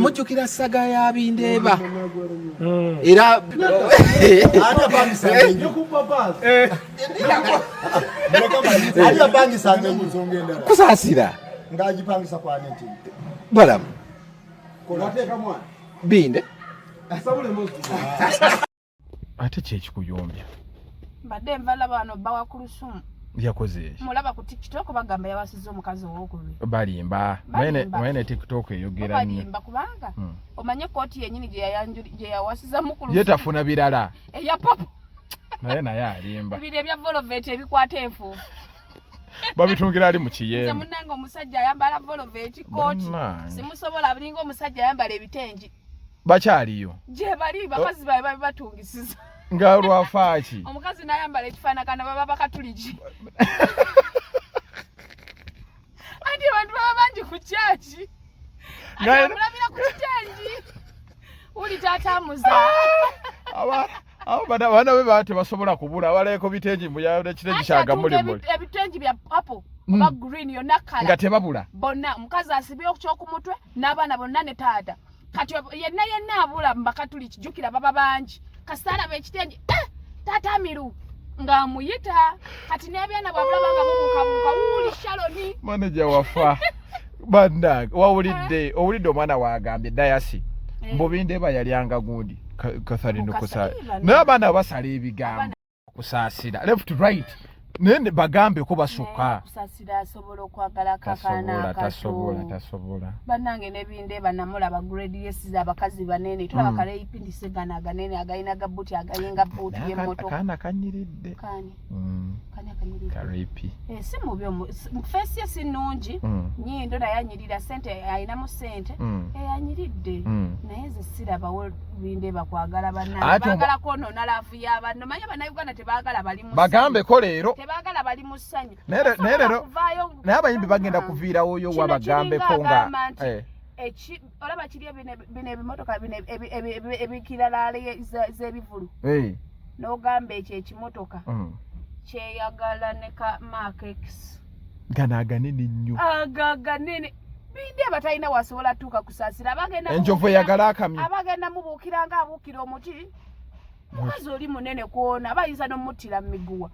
mujjukira saga ya Bindeba era ana bangisa nyo kupapa ali bangisa nguzongenda Kusasira ngajipangisa kwa neti bala kolateka mwana Binde asabule mozi ate kyekikuyombya mbadde mvala bano bawa ku lusumu yakoze mulaba ku TikTok bagamba yawasiza omukazi ow'okubiri balimba mwene TikTok eyogera nnyo balimba kubanga omanye kooti yennyini gye yawasiza mu ku lusumu yetafuna birala eya popo naye alimba biri ebya voloveti ebikwata enfuufu babitungira ali mu kiyembe munange omusajja ayambala voloveti kooti simusobola abiringa omusajja ayambala ebitengi bakyaliyo gye bali bakazi babe babibatungisiza nga lwafaaki omukazi n'ayambala ekifaanagana baba bakatuliki anti abantu baba bangi ku kyaki mulabira ku kitengi uli taatamuza abo baana be baba tebasobola kubula abaleko bitengi ekitengi kyagamulimuli ebitengi bya apple oba green yonna kala nga tebabula bonna omukazi asibye okyoku mutwe n'abaana bonna ne taata kati yenna abula mbakatuliki jjukira baba bangi kasala bekitengi tata miru nga muyita kati n'abyana bwabulabanga mubukabuka wuli Shaloni manager wafa bannange owulidde omwana wagambye dayasi mbu Bindeba yalyanga gundi Katharine Kusasira n'abaana basala ebigambo Kusasira left to right nene bagambe ko basukka Kusasira asobola okwagala kakana tasobola bannange ne Bindeba namulaba grade yes abakazi banene tulaba kale ipindise gana ganene agayina gabuti agayinga buti y'emmotoka kana kanyiridde kani karepi si mubi face yes nungi nyindo na yanyirira sente ayina mu sente yanyiridde naye ze siraba Bindeba kwagala bannange bagala kono na lafu y'abantu manya bana Uganda tebagala bali mu bagambe ko leero tebagala bali mu ssanyu nerero naye abayimbi bagenda kuviirawo oyo wabagambe ko nga olaba kiri bino ebimotoka ebikiralaale z'ebivulu n'ogamba ekyo ekimotoka kyeyagala ne ka Markex gana aganene nnyo agaganene Bindeba talina wasobola tuuka Kusasira abagenda enjovu eyagala akamye abagenda mubuukira nga abuukira omuti mukazi oli munene kwona bayinza n'omuttira mu miguwa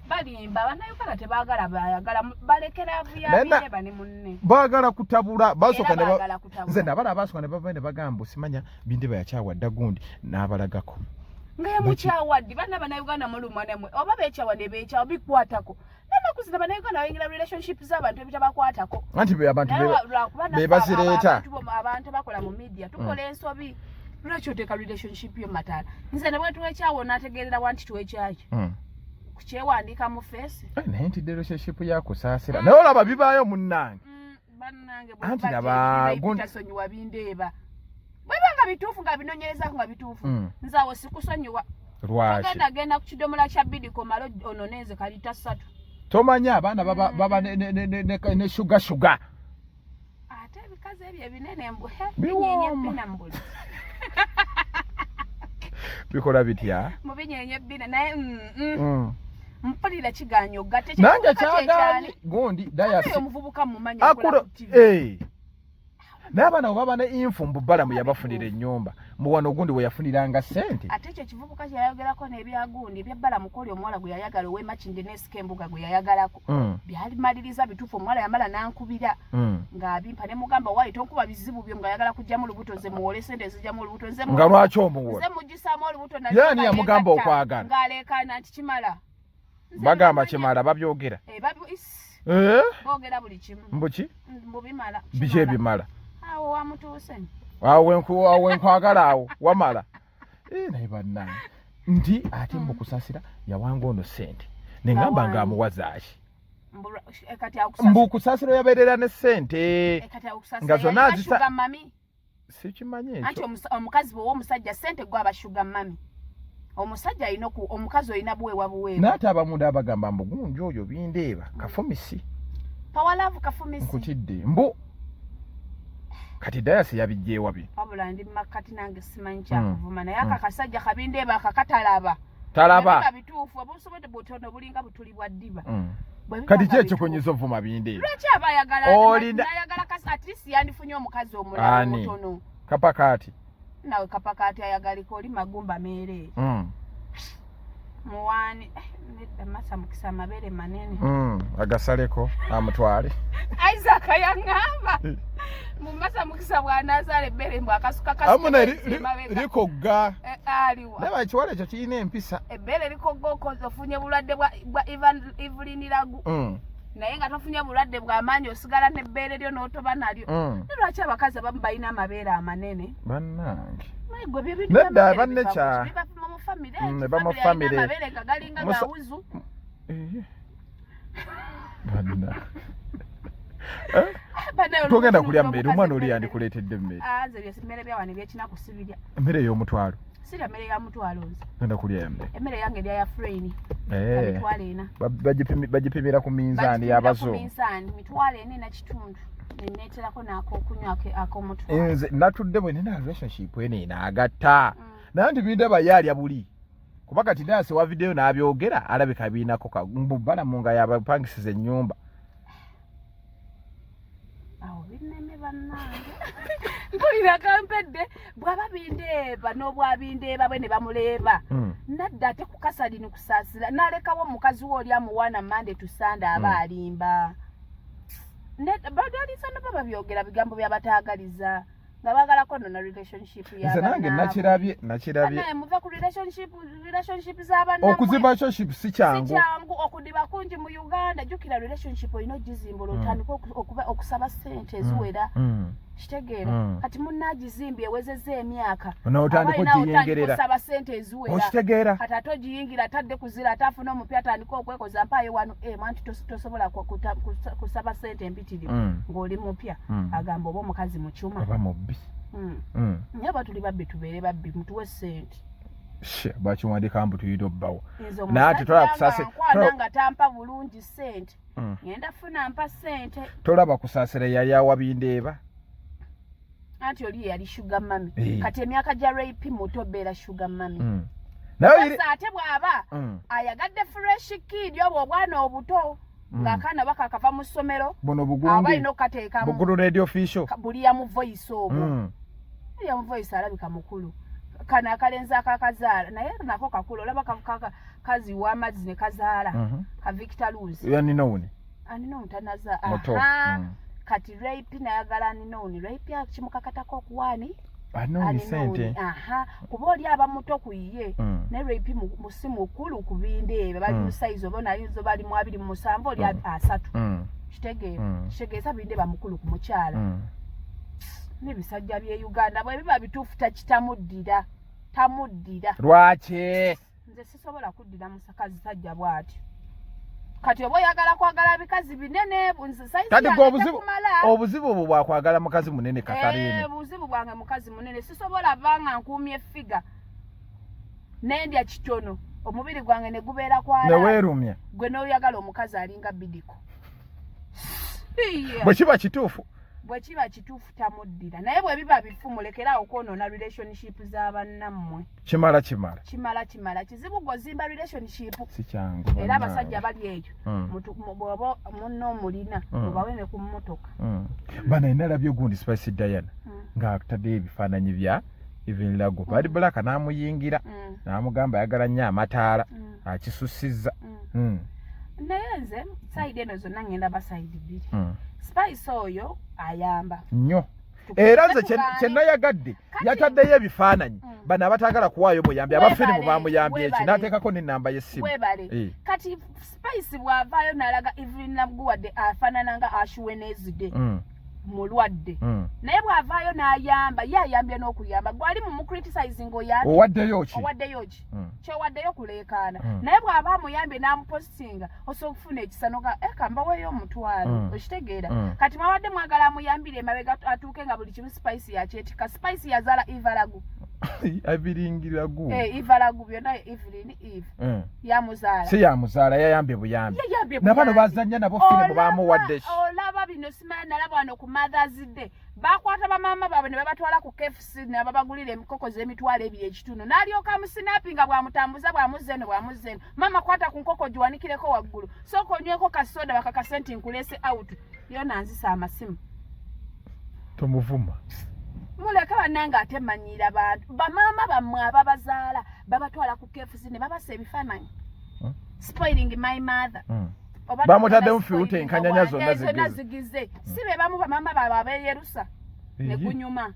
balimba bannayuganda tebagala bayagala balekera Bindeba ne munne baagala kutabula basooka nze nabala abasooka ne bava ne bagamba osimanya Bindeba yakyawadda gundi n'abalagako nga yamukyawadde bannayuganda mulumane mwe oba beekyawa ne beekyawa bikwatako namakuzi bannayuganda bayingira relationship z'abantu ebitabakwatako anti abantu bebazireeta abantu bakola mu media tukola ensobi lwaki oteeka relationship yo mataala nze ne bwetuwekyawo n'ategeerera wanti tuwekyaki kukyewandiika mu face naye nti relationship ya Kusasira naye olaba bibaayo munnange bannange anti bwetasonyiwa Bindeba bwebanga bituufu nga binonyerezaako nga bituufu nze awo sikusonyiwa lwaki agenda ku kidomola kya bidiko malo ononeze kalita 3 tomanya abaana baba ne shuga ate ebikazi ebyo ebinene biwooma bikola bitya mubinyenye bina naye mpulira kiganyo gatte nange kyagaanyi gundi dayasi omuvubuka mumanya akulo n'abaana baba ne info mbubalamu yabafunira ennyumba muwano gundi we yafuniranga sente ate ekyo kivubuka kyayogerako n'ebyagundi byabbala mukoli omuwala gwe yayagala ow'emakindi n'esikembuga gwe yayagalako byalimaliriza bituufu omuwala yamala n'ankubira ng'abimpa ne mugamba waayi tonkuba bizibu byo ng'ayagala kujjamu olubuto nze muwole sente ezijjamu olubuto nga lwaki omuwola nze mujisaamu olubuto yaani yamugamba okwagala ng'aleekaana nti kimala bagamba kimala babyogera boogera buli kimu mbuki mbubimala biki ebimala awo wamutuuse awo wenkwagala awo wamala naye bannange nti ate mbu Kusasira yawanga ono sente nengamba ng'amuwazaaki mbu Kusasira yabeerera ne sente nga zonna sikimanyi ekyo anti omukazi bwe w'omusajja sente gwe aba shuga mami omusajja alina omukazi olina buweebwa buweebwa naate abamunda abagamba mbu gunji oyo Bindeba kafumisi pawalavu kafumisi nkutidde mbu kati dayasi yabijjeewa bye wabula ndi makati nange simanyi kyakuvuma naye akakasajja Kabindeba akakatalaba bituufu obusobodde butono bulinga butuli bwa ddiba kati kyekikunyiza ovuma Bindeba lwaki aba ayagala kasi at least yandifunye omukazi omulala mutono Kapakati. Nawe kapakati ayagaliko oli magumba mere. Muwani masa mukisa amabere manene. Agasaleko amutwale. Isaac ayangamba. Mumasa mukisa bwanazale bere mbwa akasuka kasu. Amuna liko ga. Aliwa. Naba kiwale kyo kiine empisa. Ebere liko goko ofunye bulwadde bwa Evelyn Lagu. Naye nga tofunye bulwadde bw'amaanyi osigala n'ebbeere lyo n'otoba nalyo. Lwaki abakazi abamu balina amabeere amanene? Bannange. Gwe bye bintu nedda banne kya biba mu family. Ba family. Amabeere galinga gawuzu. Banna. Tugenda kulya mmere omwana oli yandikuleetedde mmere. Nze bye mmere byawani byekinaku sibirya. Mmere y'omutwalo. Sirya mmere ya mutwalo nze. Genda kulya mmere. Emmere yange lya ya frame. Mitwalo ena. Bagipimira ku minzaani y'abazo. Ku minzaani mitwalo ena na kitundu. Neneeterako n'akokunywa ak'omutwalo. Nze natudde bwe nina relationship ene n'agatta. Nanti Bindeba yalya buli. Kuba kati nase wa video n'abyogera alabika biinako kagumbala munga yabapangisiza ennyumba. Awo binene bannange. Mpulira kampedde bwaba Bindeba n'obwa Bindeba bwe ne bamuleeba. Nadda ate ku kasali ni Kusasira n'alekawo mukazi we oli amuwaana Monday to Sunday aba alimba. Badalisa no baba byogera bigambo byabataagaliza. Nga bagalako na relationship ya bana. Nange nakirabye. Naye muva ku relationship z'abantu. Okuziba relationship si kyangu. Si kyangu okudiba kungi mu Uganda jukira relationship oyino gizimbolo otandika okusaba ssente eziwera. Kitegeera. Kati munnagizimbye ewezezza emyaka. N'otandika ogiyengerera. Okusaba ssente eziwera. Okitegeera. Kati ate ogiyingira atadde kuzira atafuna omupya atandika okwekoza mpaayo wano manti tosobola kusaba ssente empitirivu ng'oli mupya. Agamba oba omukazi mu kyuma. Oba mubbi. Naye batuli babbi tubeere babbi mutuwe ssente. Bakiwandika mbu tuyita obbawo. Naate tola kusasira. Nga tampa bulungi ssente. Ngenda funa mpa ssente. Tolaba Kusasira yali awa Bindeba. Anti oli yali sugar mami. Kati emyaka gya rape muto beera sugar mami. Naye ate bw'aba ayagadde fresh kid obwo obwana obuto ng'akaana bakakava mu ssomero. Buno bugunde. Abalina okukateekamu. Bugulu radio official. Buli ya mu voice obwo. Ya mu voice alabika mukulu. Kana akalenza akakazaala naye nako kakulu olaba kazi w'amazzi ne kazaala. Ka Victor Luz. Yaninowuni. Anino mutanaza. Kati rape nayagala ninoni rape ya kimukakatako okuwani anoni sente kuba oli abamuto kuyiye ne rape musimu okulu ku Bindeba bali mu size obona alizo bali mu 27 oli 3 kitegeeza Bindeba mukulu ku mukyala n'ebisajja bye Uganda bwe biba bituufu takitamuddira lwaki nze sisobola kuddira musakazi sajja bw'atyo. Kati obo yagala kwagala bikazi binene bunzi size obuzibu obwo bwakwagala mukazi munene kakalini. Obuzibu bwange mukazi munene sisobola banga nkuumye figa nendya kitono omubiri gwange ne gubeera kwala ne weerumya gwe n'oyagala omukazi alinga bidiko. Bwe kiba kituufu tamuddira naye bwe biba bifu mulekerawo kwonoona relationship z'abannammwe. Kimala kizibu gozimba relationship si kyangu. Era abasajja bali eyo bw'oba munno omulina mubawe ne ku mmotoka. Bana enalabyo gundi Spice Diana ng'atadde ebifaananyi bya Evelyn Lagu. Bali Bulaka n'amuyingira n'amugamba ayagala nnyo amataala akisussizza. Naye nze side eno zonna ngenda baside bbiri. Spice oyo ayamba nnyo era nze kyenayagadde yataddeyo ebifaananyi bano abatagala kuwaayo muyambi abafirimu bamuyambye eki n'ateekako n'ennamba y'essimu. Kati Spice bw'avaayo n'alaga Evelyn Lagu wadde afaanana nga Ashwenezide mulwadde naye bw'avaayo n'ayamba ye ayambye n'okuyamba gwali mu mucriticizing oyambi owaddeyo ki kyowaddeyo kuleekaana naye bw'aba amuyambye n'amupostinga osobola okufuna ekisanoga kambaweeyo omutwalo okitegeera. Kati mwawadde mwagala amuyambire emabega atuuke nga buli kimu Spice yakyetika. Spice yazaala Eva Lagu abiringiragu Eva Lagu byonna Evelyn Eve yamuzaala si yamuzaala yayambye buyambi nabano bazannya nabo firimu bamuwadde olaba bino simanyi nalaba wano ku Mother's Day bakwata bamaama baabwe ne babatwala ku KFC ne babagulira emikoko z'emitwalo 2 ekitunu n'alyoka amusinapinga bwamutambuza bwamuzzeeno maama kwata ku nkoko giwanikireko waggulu sooka onyweko kasoda bakakasenti nkulese out yo nanzisa amasimu tomuvuma muleka bananga atemanyira abantu bamama bamwe ababazaala babatwala ku KFC ne babasa ebifaananyi spoiling my mother bamutadde mu filute enkanyanya zonna zigize sibe bamu bamama babeyerusa ne kunyuma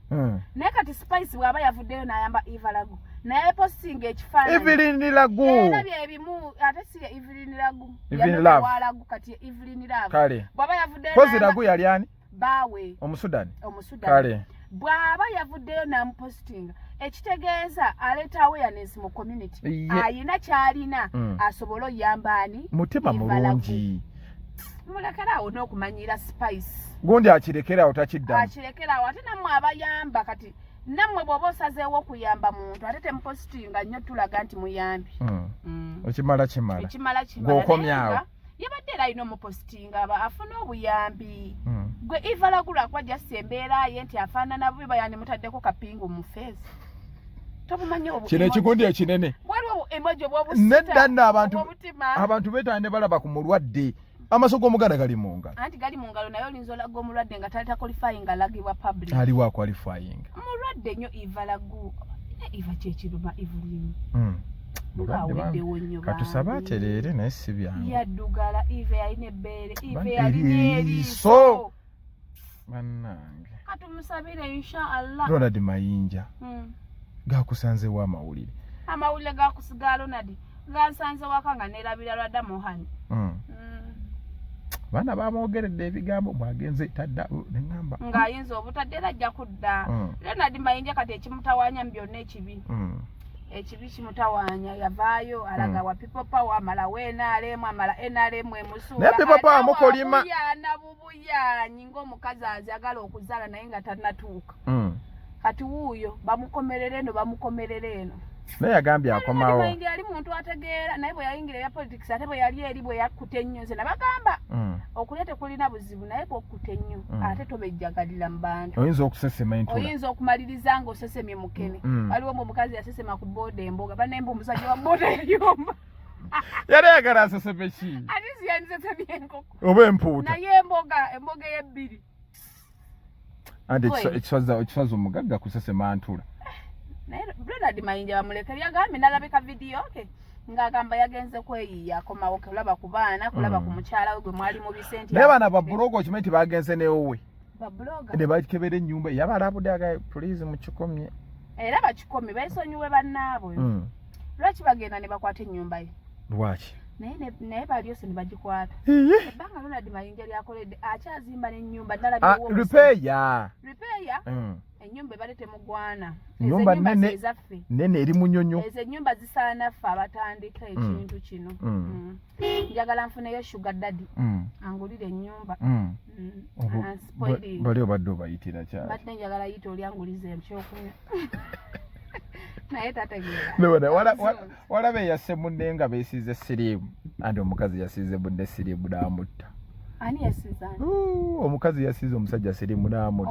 naye kati Spice bw'aba yavuddeyo n'ayamba Eva Lagu naye posting ekifaananyi Evelyn Lagu era byebimu ate si Evelyn Lagu Lagu kati Evelyn Lagu kale bw'aba yavuddeyo Kozi Lagu yali ani bawe Omusudani kale bw'aba yavuddeyo n'amupostinga ekitegeeza aleeta awareness mu community ayina kyalina asobola oyamba ani mutima mulungi mulekerawo n'okumanyira Spice gundi akirekerawo takiddamu akirekerawo ate nammwe abayamba kati nammwe bw'oba osazeewo okuyamba muntu ate temupostinga nnyo tulaga nti muyambi ekimala gwokomyawo yabadde era alina omupostinga afuna obuyambi gwe Eva Lagu lwakuba jasi embeera ye nti afaanana bubi bayandi mutaddeko kapingu mu feesi tobumanyi kino ekigundi ekinene waliwo emoji nedda nno abantu beetane balaba ku mulwadde amaso g'omuganda gali mu ngalo anti gali mu ngalo naye olinza olaga omulwadde nga taleta qualifying alagibwa public aliwo qualifying mulwadde nnyo Eva Lagu Eva kyekiruma Evelyn katusaba atereere naye si byangu yaddugala Eva yalina ebbeere Eva yalina eriiso bannange katumusabire inshallah Ronald Mayinja gakusanzewo amawulire gakusiga Ronald gansanze waka nga neerabira lwadda muhani baana bamwogeredde ebigambo bwagenze tadda neŋŋamba ng'ayinza obutadde era ajja kudda Ronald Mayinja kati ekimutawaanya mu byonna ekibi kimutawaanya yavaayo alaga wa people power amalawo NRM amala NRM emusuula naye people power mukolima buyaana bubuyaanyi ng'omukazi azagala okuzaala naye nga tannatuuka kati wuuyo bamukomerera eno naye yagambye akomawo Mayinja yali muntu ategeera naye bwe yayingira ebya politics ate bwe yali eri bwe yakkutta ennyo nze nabagamba okulya tekulina buzibu naye bw'okutta ennyo ate tobejjagalira mu bantu oyinza okusesema entula oyinza okumaliriza ng'osesemye mukene waliwo omukazi yasesema ku booda emboga banemba omusajja wa booda yayomba yali ayagala aseseme ki ate siyandisesemye enkoko oba empuuta naye emboga y'ebbiri anti ekifaza omugagga kusesema ntula naye Ronald Mayinja bamulekera yagambye nalabika vidiyo ng'agamba yagenze kweyiya akomawo kulaba ku baana kulaba ku mukyala we gwe mwali mu bisenti naye baana babuloga okimanyi nti bagenze newowe babuloga ne bakebera ennyumba yabalabudde aga poliisi mukikomye era bakikomye baisonyiwe bannaabwe lwaki bagenda ne bakwata ennyumba ye lwaki naye balyose ne bagikwata ebbanga Ronald Mayinja lyakoledde akyazimba n'ennyumba ripeya ennyumba ebale temugwana ennyumba nene eri munyonyo ezo ennyumba zisaana ffe abatandika ekintu kino njagala nfuneyo sugar daddy angulire ennyumba bali obadde obayitira kyali badde njagala yita oli angulize ekyokunywa naye tategeera walaba eyasse munne nga beesiize siriimu anti omukazi yasiize bunne siriimu n'amutta ani yasiize omukazi yasiize omusajja siriimu n'amutta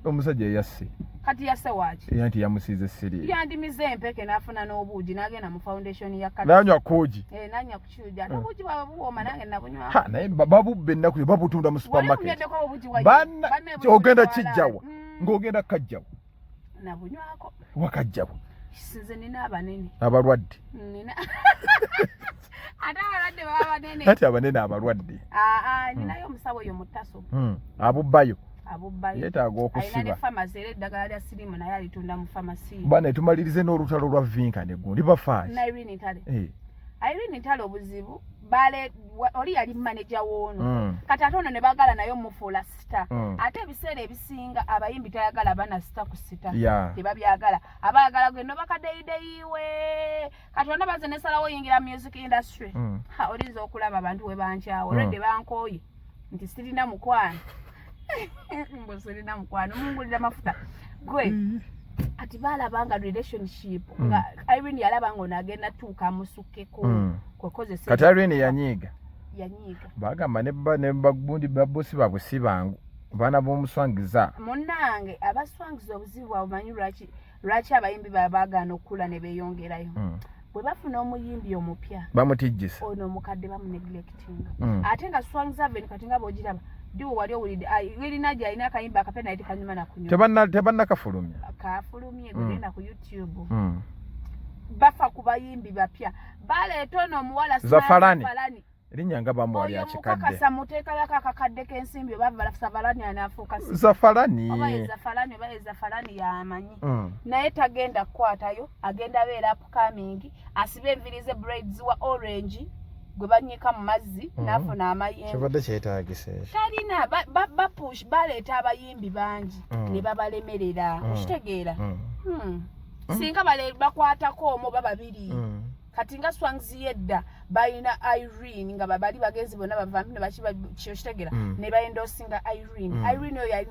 omusajja yasse kati yasse waaki anti yamusiize siriimu yandimize empeke n'afuna n'obuugi n'agenda mu foundation ya kati nanywa koogi nanywa kukyuja ate obuugi bwaba buwooma nange nabunywa naye babubba ennaku babutunda mu supermarket ogenda kijjawa ng'ogenda kajjawa nabunywako wakajjawa nze nina abanene abalwadde ate abalwadde baba banene ati abanene abalwadde ninayo omusawo oyo mu ttaso abubbayo abubbayo yeetaaga okusiba alina ne famasi era eddagala lya siriimu naye alitunda mu famasi bana etumalirize n'olutalo lwa vinkane gundi bafaaki Irene Ntale Irene Ntale obuzibu oli yali manager w'ono kati ate ono ne baagala naye omufuula sita ate ebiseera ebisinga abayimbi tayagala bana sita ku sita tebabyagala abaagala gwenno bakadeyideyiwe kati ona baze nesalawo oyingira music industry olinza okulaba abantu we bankyawo olwedde bankooye nti sirina mukwano mbo sirina mukwano mungulira mafuta gwe ati balabanga relationship nga Irene yalaba ngo nagenda tuuka amusukkeko kwekozesa kati Irene yanyiiga bagamba ne bagundi babosi babusibangu baana b'omuswangiza munnange abaswangiza obuzibu bwabumanyi lwaki abayimbi babagaana okukula ne beeyongerayo bwe bafuna omuyimbi omupya bamutijjisa ono omukadde bamuneglectinga ate nga Swang Seven kati nga bw'ogiraba diwo wali owulidde Wilina gye alina akayimba akapya naye tekanyuma na kunyuma tebannakafulumya kafulumye genda ku YouTube bafa ku bayimbi bapya baleeta ono omuwala Zafalani erinnya nga bamuwali akikadde mukakasa muteekalako akakadde k'ensimbi oba Safalani anaafuuka Zafalani oba Zafalani y'amanyi naye tagenda kukwatayo agenda beera upcoming asibe enviri ze braids wa orange gwe bannyika mu mazzi n'afuna amayembe kibadde kyetaagisa ekyo talina bapush baleeta abayimbi bangi ne babalemerera okitegeera singa bakwatako omo oba babiri kati nga Swangs yedda balina Irene nga bali bagenzi bonna bavambi ne bakibakyokitegera ne baendosinga Irene oyo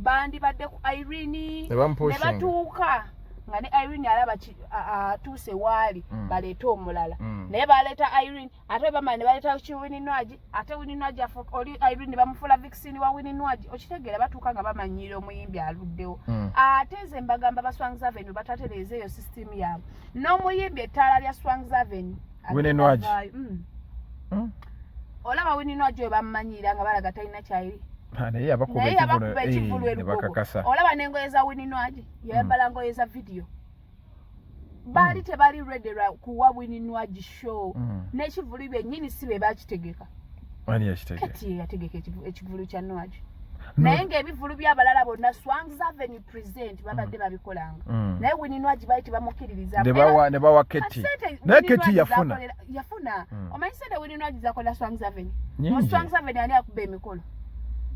bandi badde ku Irene ne batuuka nga ne Irene alaba atuuse waali baleeta omulala naye baleeta Irene ate bamala ne baleeta Winnie Nwagi ate Winnie Nwagi oli Irene bamufula Vixen wa Winnie Nwagi okitegeera batuuka nga bamanyira omuyimbi aluddewo ate nze mbagamba ba Swang Seven batatereeza eyo system yaabwe n'omuyimbi ettaala lya Swang Seven Winnie Nwagi olaba Winnie Nwagi oyo bamumanyira nga balaga talina kyayiri naye yabakuba ekivulu ebakakasa olaba n'engoye za Winnie Nwagi yayambala ngoye za video baali tebali ready kuwa Winnie Nwagi show n'ekivulu byennyini si be bakitegeka kati yategeka ekivulu kya Nwagi naye ng'ebivulu by'abalala bonna Swang Seven present babadde babikolanga naye Winnie Nwagi baali tebamukkiririza ne bawa Keti naye Keti yafuna omanyi sente Winnie Nwagi zakola Swang Seven mu Swang Seven ani akuba emikolo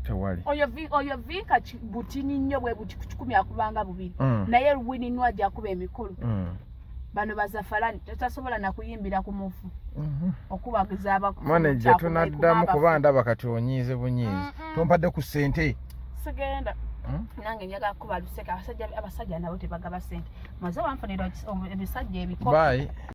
tewali oyo vinka butini nnyo bwe buti ku 10 akubanga 2 naye Winnie Nwagi akuba emikolo bano Bazafalani tatasobola na kuyimbira ku mufu okubagiza manager tunaddamu kuba ndaba kati onyiize bunyiizi tompadde ku ssente sigenda nange njaga kuba luseka abasajja nabo tebagaba ssente maze wanfunira ebisajja ebikopo